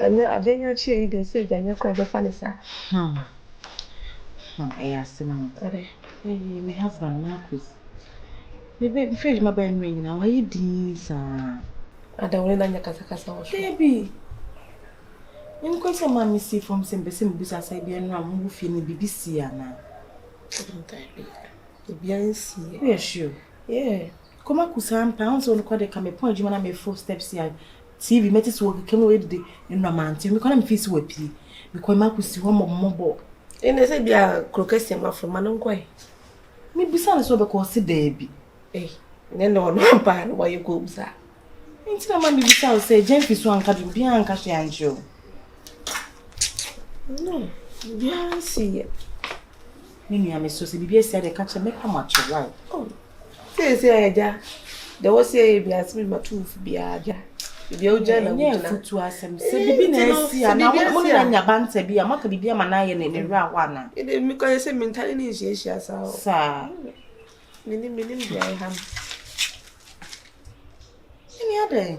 And I didn't cheer you say that you're quite funny, sir. Yes, my husband, Marcus. Maybe fridge my bell ring now. Why you doing, sir? I don't want to casa. Baby. I'm going to mammy see from some business as I be and I'm moving the BBC. The Beyonce. Yes, sure. Yeah. Come on, Kusam, pounds on the corner come a point you want to make 4 steps here. TV met us work came away the romantic. We can't face whippy because Marcus see one more mobile. And I said, be a crocustia from Manonquay. Maybe son so because baby. Eh, then no one why you go, sir. Ain't no man be say, Jenny Swan can be Ancash and show. No, Beyonce. Mimi, I'm so see, said, I catch a make how much right. Oh, say, there was a Biasmi Matooth Biaja. The old gentleman to us and said, be nice, and now I'm your band to be a mock be a manayan in a rawana. It didn't because I said mentality is yes, sir. Meaning, I have any other.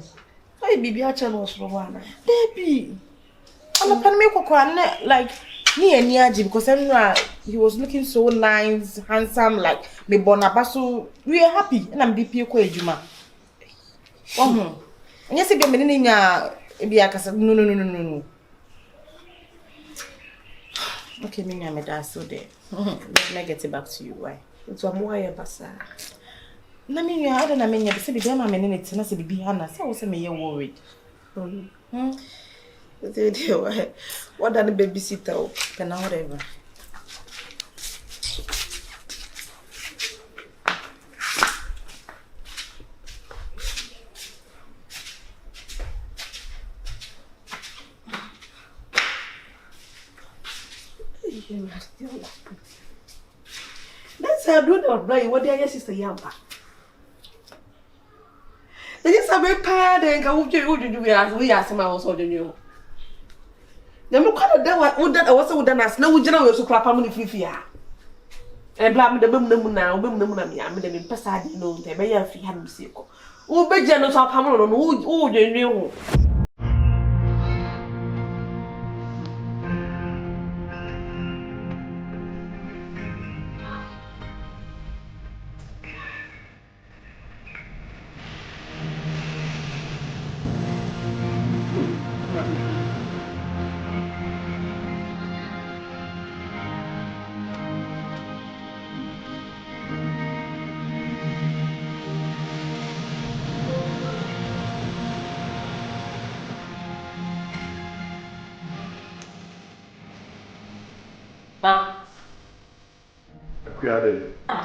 I be a channel for one. Debbie, I'm a pan make like me and Yaji because he was looking so nice, handsome, like me bonabaso. We are happy, and I'm DP Juma. Oh, and yes, again, no. Okay, me, I'm a so there. Let me get it back to you. Why? It's a more bassa. No, me, I don't mean, you said, be a man in it, and I said, be Hannah, so I was worried. What done the babysitter? Then whatever. That's how I do not know what their sister Yampa. They just have a pad and go to as we ask him also the new. The look at that would that also done as no general so crap how many fifia. And blame the boom now, boom the money, I made them in Passadi, no, they may have had him sick. Oh, be generous of Hamilton, oh, you knew.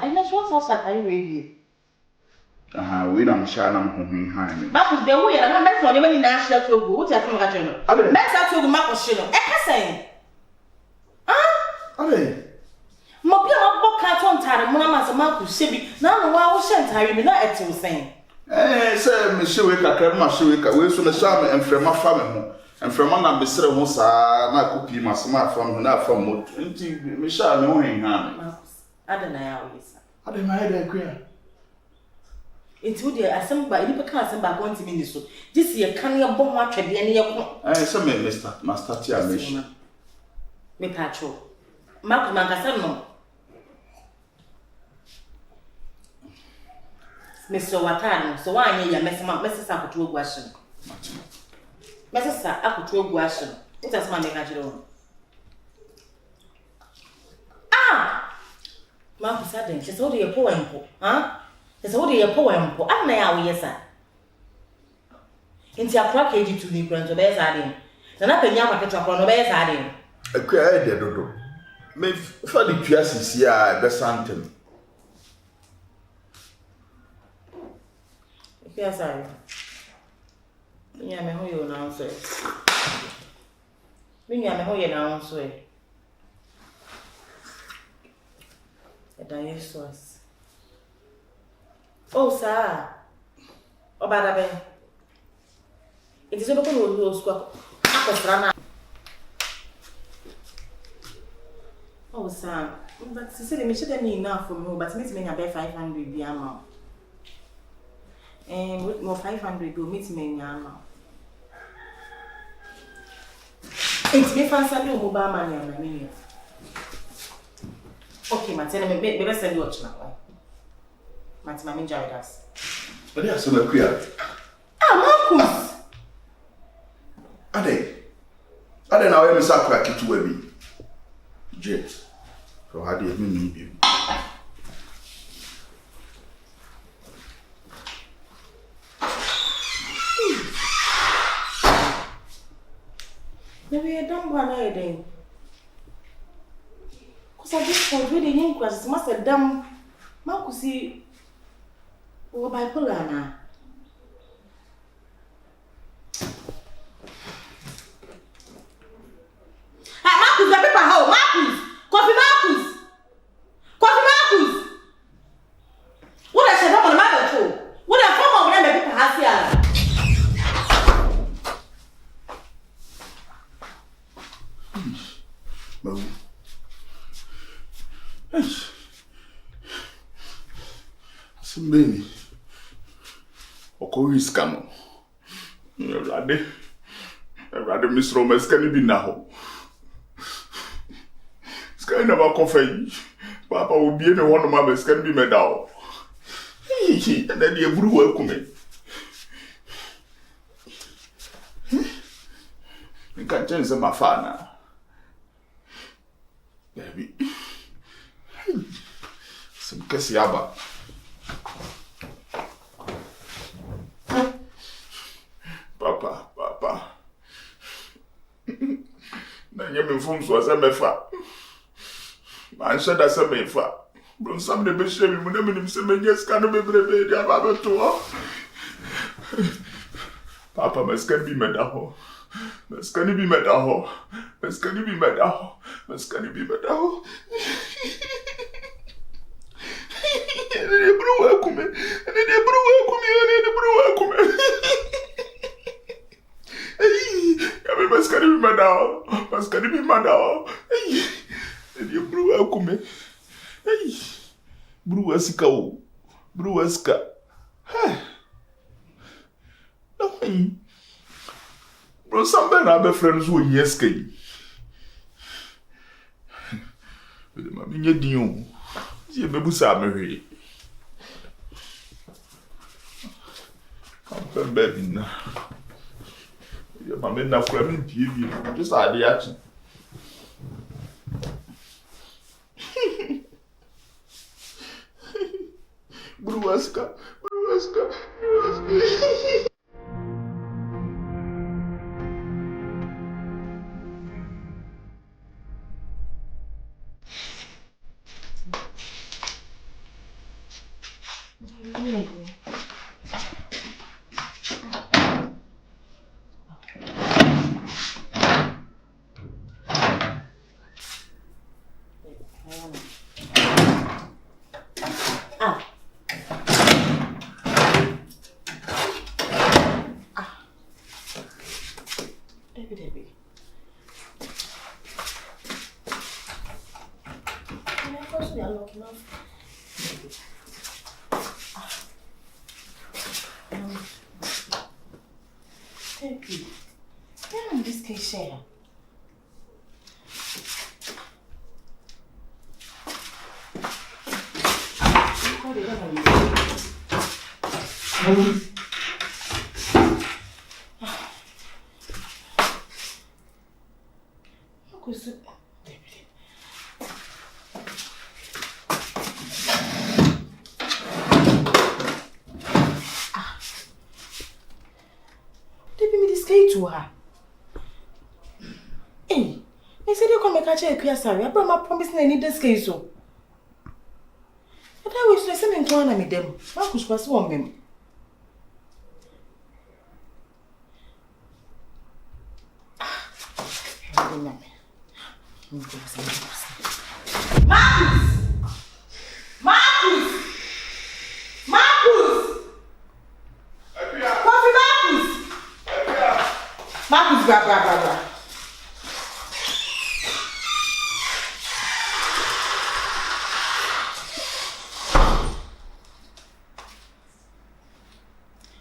And that's what's I read. We don't share them home behind. But the way I'm not for the national to go to a that's to the Macosino. Saying, Mopia of Bocaton Tara, Mamma's a Marcus Sibi. Now, why was sent Harry me not at you saying? Sir, Monsieur Wicca, Crema Shuika, we soon assume and from my family, and from one of the servants, I could be my smart from not from 20 Michelle knowing her. I don't know. I don't know queer. It's would assemble by any person by 20 minutes. This year, can you bomb what trade any of some Mr. Master Tia me patrol. Mark Magasano. Mr. Watan, so I need a message up to a question. Message up to a question. It has my negative. Marcus said, she's only a poem, huh? It's only a poem, I know, yes, sir. Into a crack age to the grand obey's adding. The nothing young at the top on obey's adding. A queer dodo. May funny dresses here, the Santum. Yes, I. Yeah, me who you now say. Me, I'm who you now say. Jesus. Oh, sir. Oh, bad. It is a little squawk. Oh, sir. But she said, she didn't need enough for me, but meet me about 500 the amount. And with more 500 will meet me in your amount. It's me fancy no mobile money on my menu. Okay, Martina, maybe send you watch now. Martina, me enjoy that. But they are so queer. Marcus. Ade na we me sakura kitu wa bi. Je. So how do you mean you? Maybe I don't want to then. Because I just for really young questions, must have done Marcus see or bipolar now. Marcus, the paper how? Marcus! Coffee Marcus! Coffee Marcus! What I said on the mother too? What I found on the paper has here? Simbeni. Oko riska no. Rade misro meskani bi na ho. Sky na ba konfei. Papa obi ne wono ma meskani bi meda ho. Na de eburu wa kume. Nka chenze mafana. Baby. Sim kasi aba. Papa. Na nyame fom so asa mefa. Man sha da sa mefa. Bro sam de be shemi mu na minim se menye ska no bebrebe dia ba beto. Papa meskan bi meda ho. Meskani bi meda ho. Ne bro wa kume. Ya me meskani bi meda ho. Ne bro wa kume. Bro wa sika o. Bro wa sika. No. Bro, somebody na be friends who yeska yi. But ma minye din o. Si be busa amehwe. Am baby na. Ya ma me na kura me pie bi. Just ade action. Bruaska. Debbie. And of course we are looking off. Debbie. Where am this case share? To her. Hey, I said you come and catch a queer sorry. I brought my promise and I need this case so. But I wish there's something to honor me them. Marcus was one mem. Marcus, blah.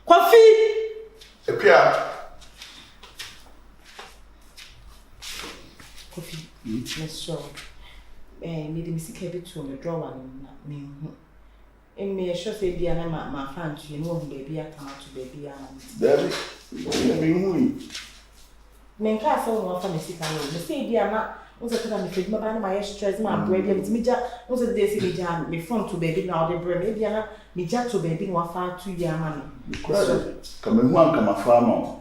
Coffee. Epia. Miss Shaw. Made me sick heavy to the drawer me. And me sure say be an my fan to you know baby I come out to baby There be men castle one for me sick and me say be an was a time me my stress my bread me was a day see me phone to baby now the bread maybe me jat to baby one far 2 year money. Come one come a farmer.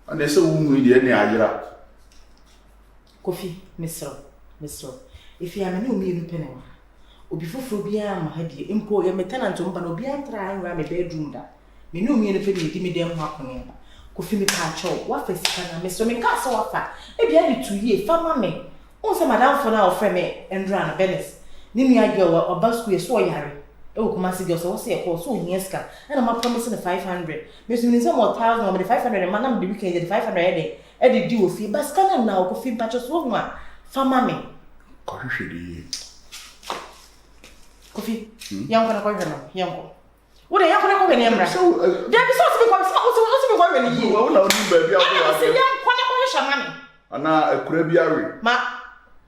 And they say we the any ajira. Coffee, Mr. If you are a new meal penny. Obi foforo bia ma ha die impo ye tenant mba no bia ntra anwa me bedroom da me no me no pe di me dem hakone ba ko fi me pa cho wa fa sika na me so me ka so wa fa e bia di 2 year fa ma me on se madam for na ofre me endra na Venice ni mi age o ba school so yare e wo kuma se girl so se e ko so hia sika na ma promise na 500 me so ni se mo 1000 me 500 ma na me the weekend the 500 e di o fi ba sika na ko fi pa cho so ma fa ma me ko hwehwe Kofi, yanko na kwa yanko. Ule yanko na kwa nyamra. So, there is also because also go when you. Wo na odi ba bia ko. Se yanko na kwa shamani. Ana akura biare.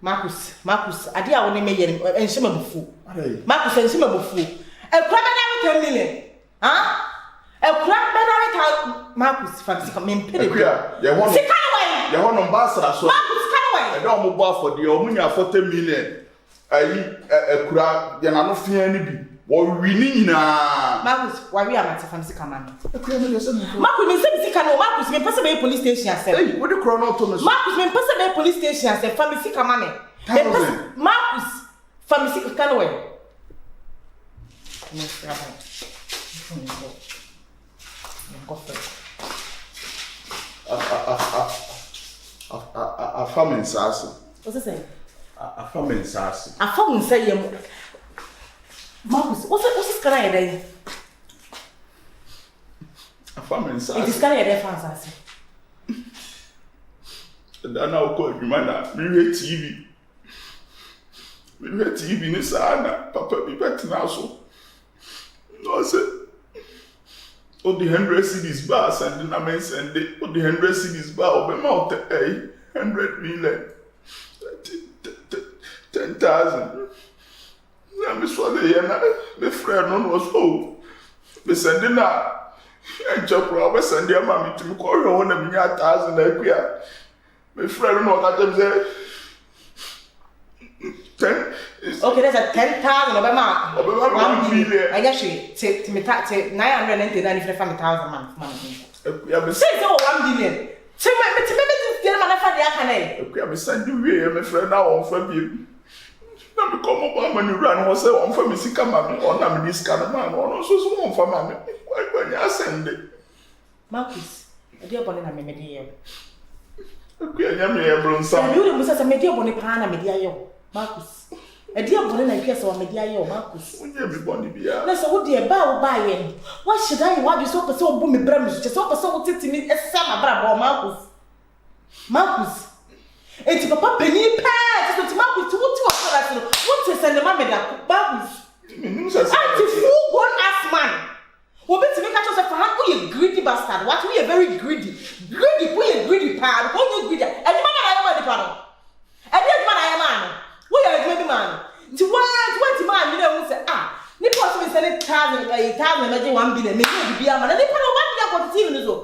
Marcus, ade a woni me yere enhima bufu. Marcus enhima bufu. Akura be na 10 million. Ha? Akura be na Marcus fancy come impede. Akura, ye hono. Sika we. Ye hono mbasra so. Marcus kana we. E do mo ba for de o munya 40 million. Ayi ekura ya na no fia ni bi wo wi ni nyina Marcus wa wi amate fancy kama no ekura me lese no Marcus me se sika no Marcus me pese be police station asem hey wo de kro no to me so Marcus me pese be police station asem family kama me Marcus family sika no we no travel a family sasa what's it say a family sasa a family say yem Marcus what's kana ya dai a family sasa it is kana ya dai fan sasa dana ko adwuma na mi TV ni sana papa bi betina so no say o the 100 cedis bar send na men send o the 100 cedis bar obema 100 million 10,000. Na me so le ye na me friend no so me send na en chopro we send ya ma me timi ko hwe ho na me nya 1,000 na akua me friend no ka tell say 10 okay that's a 10,000 obema 1 million I guess to me 999 if I 1,000 man akua me say so 1 million say me get man fa dia kana akua me send we me friend na won fa bi na me come up ma ni run ho say won fa me sika ma me on na me dis kana man on so won fa ma me why nya send Marcus ade abone na me de ye akua nya me e bro nsam you dey say me de abone pa na me de ayo Marcus ade abone na kwese wa me de ayo Marcus unye bi boni bia na so wo de ba wo ba ye what should I what you so person obu me bra me so person wo titini esa ma bra ba Marcus enti papa pani pa so Marcus wo ti wo fara so wo ti send ma me da Marcus anti full grown ass man wo be ti me catch yourself for hand who you greedy bastard what we are very greedy who you greedy pa who you greedy and man na ya ma di pa no and you man na ya man who you greedy man ti what man you know say ni po so me send 1,000 me 1 billion me no bibia man ni pa no 1 billion for TV no so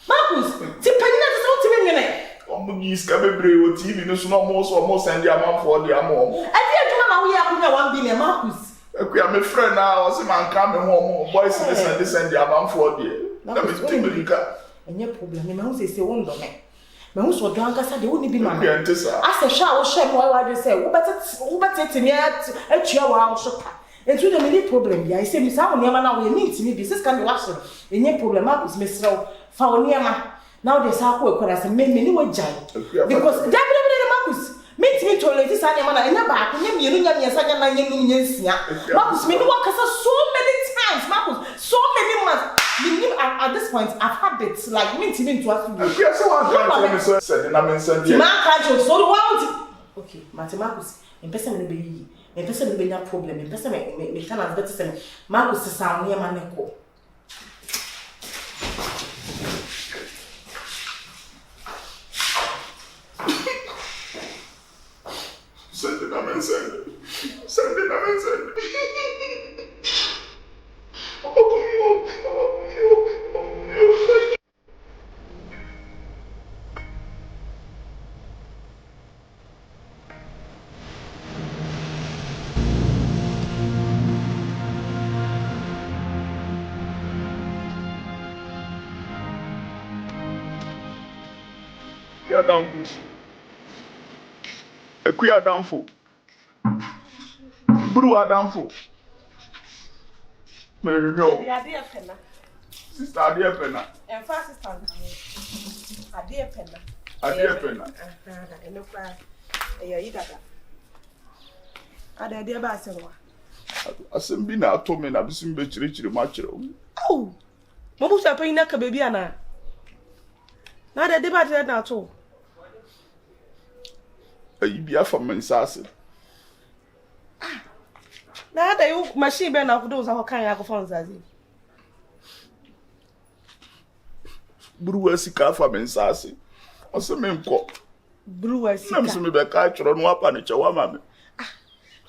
Marcus ti pani na so ti me nwene omo gi ska bebre o TV no so no mo send ya man for the amo e di aduma na wo ya akunya 1 billion Marcus akua me friend na o se man ka me ho mo boys dey send ya man for the na me timbrika enye problem me hu say wo ndo me hu so do ankasa de wo ni bi ma akua ntesa ase sha wo she mo wa de say wo betete me atua wa wo shoka entu de me ni problem ya ise mi sa wo niam na wo ye ni ntimi bi sis kan de wa so enye problem Marcus me srew fa wo niam now they say ko ekwara say me ni wo jai because Marcus me ntimi tolerate sa niam na enya ba ko nya mienu nya miensa nya na nya num nya nsia Marcus me ni wo kasa so many times Marcus so many months at this point I've had it like me ntimi to ask you akua so one time me so send na me send ya man catch you so what okay Marcus in person me be yi in person me be nya problem in person me can as better say Marcus sa niam na ko Ekuya downfall. Buru downfall. Mary no. Sister Adia Penna. And fast sister. Adia Penna. Adia Penna. No cry. Yeah, you got that. Adia Bassel. Asembi na atome na bisim be chire machiro. Oh. Mamu sa pay na ka baby ana. Na de ba de na to. Ayi bia fa mensase. Na da you machine be na kudo za ho kan ya ko phone zazi. Buru sika fa mensase. Oseme nko. Buru sika. Na mseme be ka chiro no apa ne chewa mame.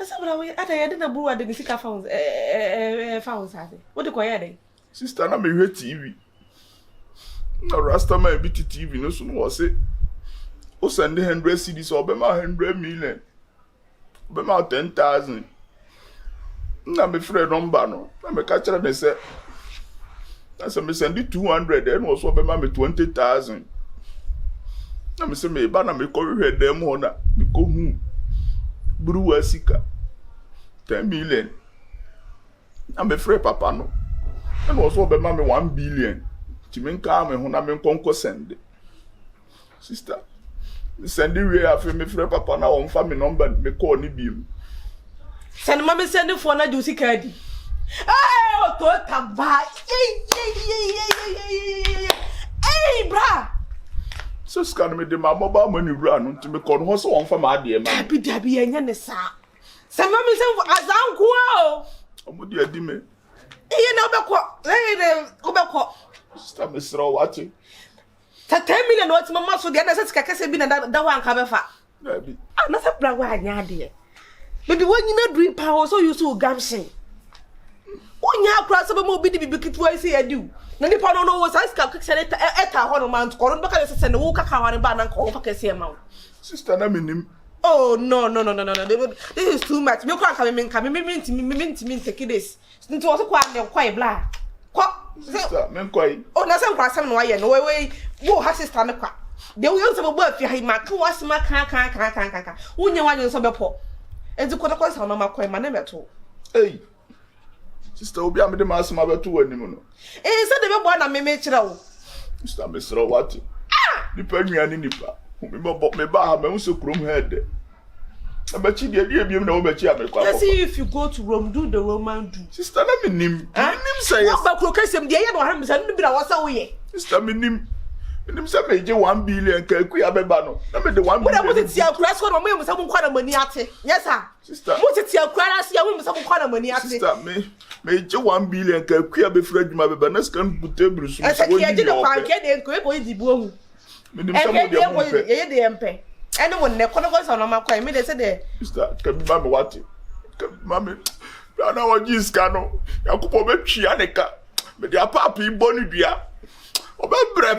Asa bra we ata ye de na buru de sika phone phone zazi. What do koye dey? Sister na me hwe TV. Na rasta man bi TV no so no wo se. O send 100 cedis or be ma 100 million. Be ma 10,000. Na me friend number no. Na me ka kire ne se. Na se me send 200 and also be ma me 20,000. Na me se me ba na me ko hwe dem ho na me ko hu. Buru wasika 10 million. Na me friend papa no. And also be ma me 1 billion. Ti me nka me ho na me nkonko send. Sister, me send we afi me friend papa na on fa me number me call ni biem. Send mama send for na juicy cardi. Oh, to taba. Hey, bra. So scan me de my mobile money run until me call no so on fa ma de ma. Dabi enya ne sa. Send mama send for azanku o. Omodi adi me. Iye na obekọ. Sister me sra wati. 10 million what mama so de na se kekese bi na da wa nka befa. Dabi. Ah, na se bra wa anya de. Baby when you na do power so you so gamshin. Onya akura se be mo bi di bibikitu isi adu. Na nipa no wo sa ska kekese eta ho no man ko no beka se ne wo kaka ho ne ba na nko fa kese ma. Sister na me nim. Oh no. This is too much. Me kwa ka me take this. Nti wo so kwa ne kwa bla. Kwa Sister, me kwai. Oh, na se nkwa sam no wa ye no we wo ha sister me kwa. De wo yonse bo afia hi ma ka wasema kan. Wonye wa nso bepo. Enti kwa sa no ma kwa ma na meto. Hey. Sister, obi am de ma asema beto wanim no. Se de be bo na me kire wo. Sister, me sra wati. Nipa nnuane nipa. Me ba ha me nso krom head. Abachi de biem na wo bachi amekwa. Let's see if you go to Rome, do the Roman do. Sister, na me nim. Nim say yes. Ba kro kasem de ye no ha me say no bi na wasa wo ye. Sister, me nim. Nim say me je 1 billion ka ku ya beba no. Na me de 1 billion. Wo de ti akura so no mo say mo kwa na mani ate. Yes sir. Sister. Mo ti akura na so ya mo say mo kwa na mani ate. Sister, me je 1 billion ka ku ya be fra djuma beba na scan butebru so. E say ye je de kwanke de nko e ko di bu ohu. Me nim say mo de mo pe. Ye de empe. Ene won ne kono so no ma kwa me de say de. Sister, can ma me wati. Mami. Na wa jiska no. Yakupo be twia neka. Me de apapa iboni dua. Obebre.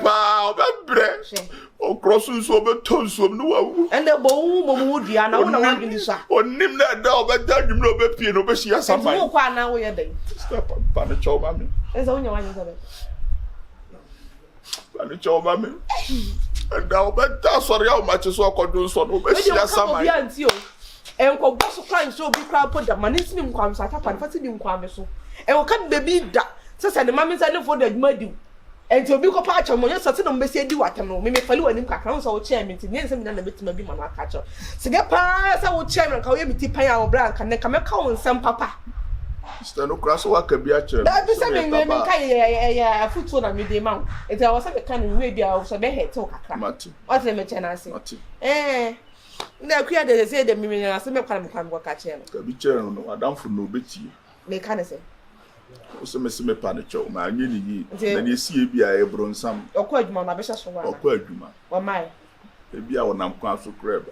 O cross nso obetonso no wawu. Ende bo mo dua na wo na wa dwini so a. Onim na da obeda dwum na obepie no obehia samai. Mo kwa na wo ye den. Sister, pa ne chow mami. Eza wonya wa nyi Pa ne chow mami. Da obeda sori ya o machi so akodo nso no obehia samai. Obi anti o. Enko boso kran so obi kra po da manisi ni nkwam so atapa ne fati ni nkwam so. Enko kan baby da. Se ne mami se ne fo da adwuma di. Enti obi ko pa acho mo ye so te no mbesi adi watem no me fali wanim kakra so wo chairman ti ne nsem na na betima bi ma no aka acho. Sige pa se wo chairman ka wo ye miti pan ya wo bra kan ne ka me ka wo nsem papa. Sister, no cross wa ka bi a chere. Da bi se me ka ya futu na me de ma. Enti I was say kan we bia so be het o kakra. Mati. What le me chena ase. Mati. Na kuya de say de me na ase me kwa me ka chere. Ka bi chere no adamfo no betie. Me ka ne se. O se me pa ne chow ma anye ni yi. Na ne sie bi a e bronsam. Okwa adwuma na be hye so wa. Okwa adwuma. Wa mai. E bi a wonam kwa so kreba.